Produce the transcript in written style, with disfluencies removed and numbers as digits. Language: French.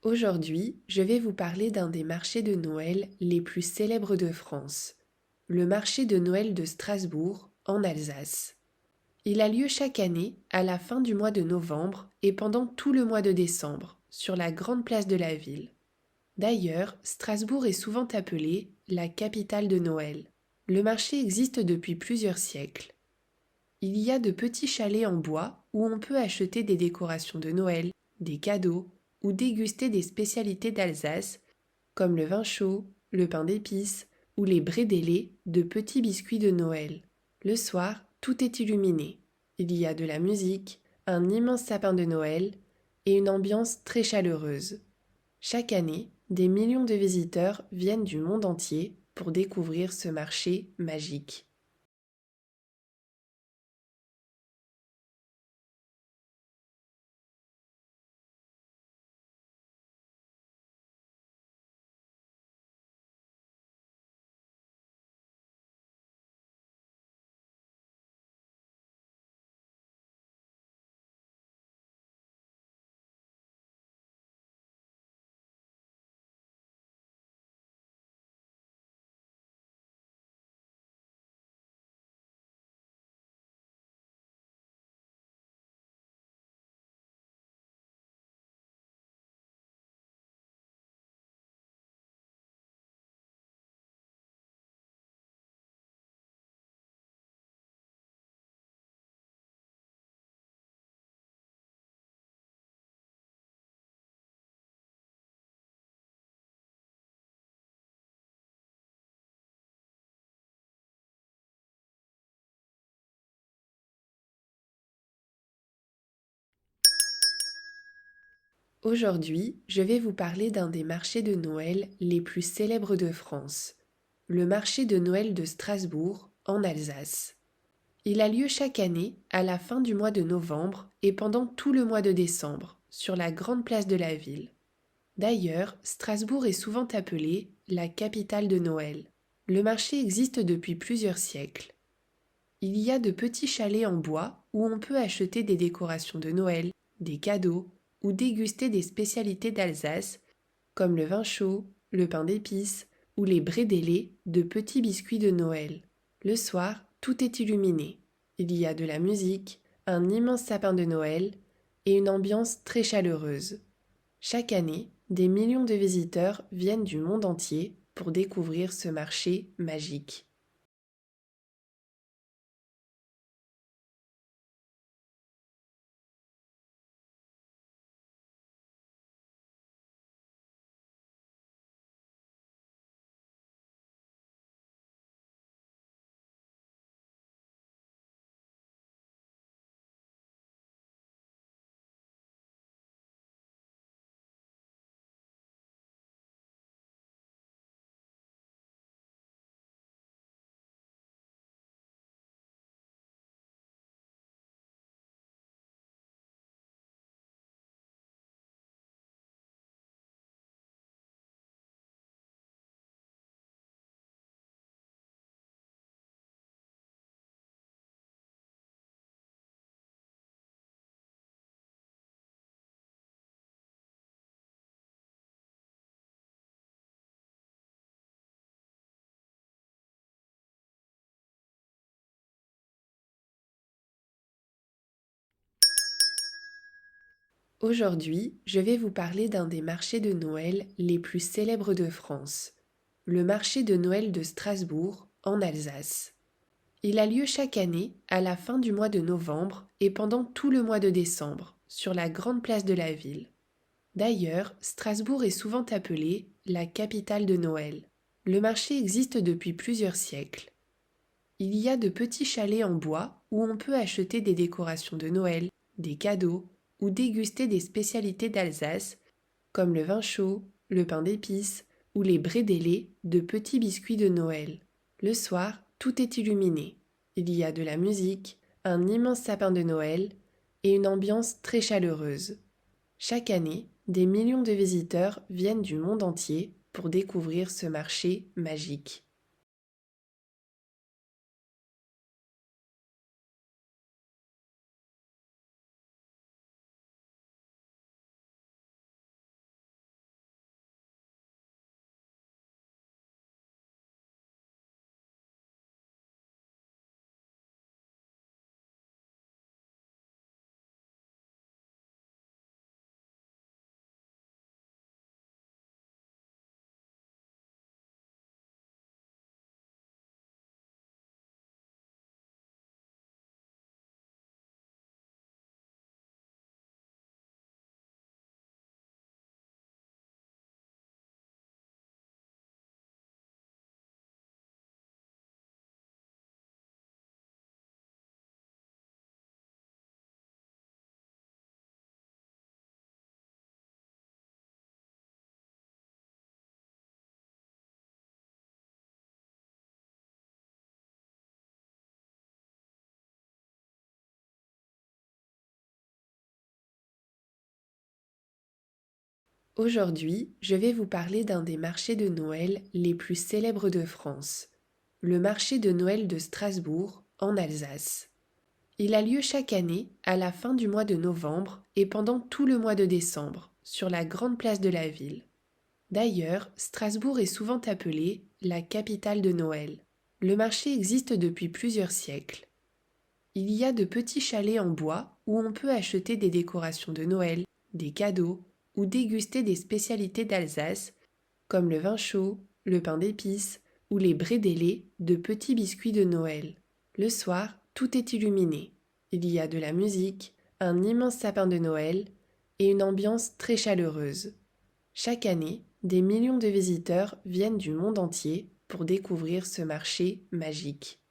Aujourd'hui, je vais vous parler d'un des marchés de Noël les plus célèbres de France, le marché de Noël de Strasbourg, en Alsace. Il a lieu chaque année à la fin du mois de novembre et pendant tout le mois de décembre, sur la grande place de la ville. D'ailleurs, Strasbourg est souvent appelée la capitale de Noël. Le marché existe depuis plusieurs siècles. Il y a de petits chalets en bois où on peut acheter des décorations de Noël, des cadeaux ou déguster des spécialités d'Alsace comme le vin chaud, le pain d'épices ou les brédélés de petits biscuits de Noël. Le soir, tout est illuminé. Il y a de la musique, un immense sapin de Noël et une ambiance très chaleureuse. Chaque année, des millions de visiteurs viennent du monde entier pour découvrir ce marché magique. Aujourd'hui, je vais vous parler d'un des marchés de Noël les plus célèbres de France, le marché de Noël de Strasbourg, en Alsace. Il a lieu chaque année à la fin du mois de novembre et pendant tout le mois de décembre, sur la grande place de la ville. D'ailleurs, Strasbourg est souvent appelée la capitale de Noël. Le marché existe depuis plusieurs siècles. Il y a de petits chalets en bois où on peut acheter des décorations de Noël, des cadeaux ou déguster des spécialités d'Alsace comme le vin chaud, le pain d'épices ou les brédélés de petits biscuits de Noël. Le soir, tout est illuminé. Il y a de la musique, un immense sapin de Noël et une ambiance très chaleureuse. Chaque année, des millions de visiteurs viennent du monde entier pour découvrir ce marché magique. Aujourd'hui, je vais vous parler d'un des marchés de Noël les plus célèbres de France, le marché de Noël de Strasbourg, en Alsace. Il a lieu chaque année à la fin du mois de novembre et pendant tout le mois de décembre, sur la grande place de la ville. D'ailleurs, Strasbourg est souvent appelée la capitale de Noël. Le marché existe depuis plusieurs siècles. Il y a de petits chalets en bois où on peut acheter des décorations de Noël, des cadeaux ou déguster des spécialités d'Alsace comme le vin chaud, le pain d'épices ou les brédélés de petits biscuits de Noël. Le soir, tout est illuminé. Il y a de la musique, un immense sapin de Noël et une ambiance très chaleureuse. Chaque année, des millions de visiteurs viennent du monde entier pour découvrir ce marché magique. Aujourd'hui, je vais vous parler d'un des marchés de Noël les plus célèbres de France, le marché de Noël de Strasbourg, en Alsace. Il a lieu chaque année à la fin du mois de novembre et pendant tout le mois de décembre, sur la grande place de la ville. D'ailleurs, Strasbourg est souvent appelée la capitale de Noël. Le marché existe depuis plusieurs siècles. Il y a de petits chalets en bois où on peut acheter des décorations de Noël, des cadeaux ou déguster des spécialités d'Alsace comme le vin chaud, le pain d'épices ou les brédélés de petits biscuits de Noël. Le soir, tout est illuminé. Il y a de la musique, un immense sapin de Noël et une ambiance très chaleureuse. Chaque année, des millions de visiteurs viennent du monde entier pour découvrir ce marché magique.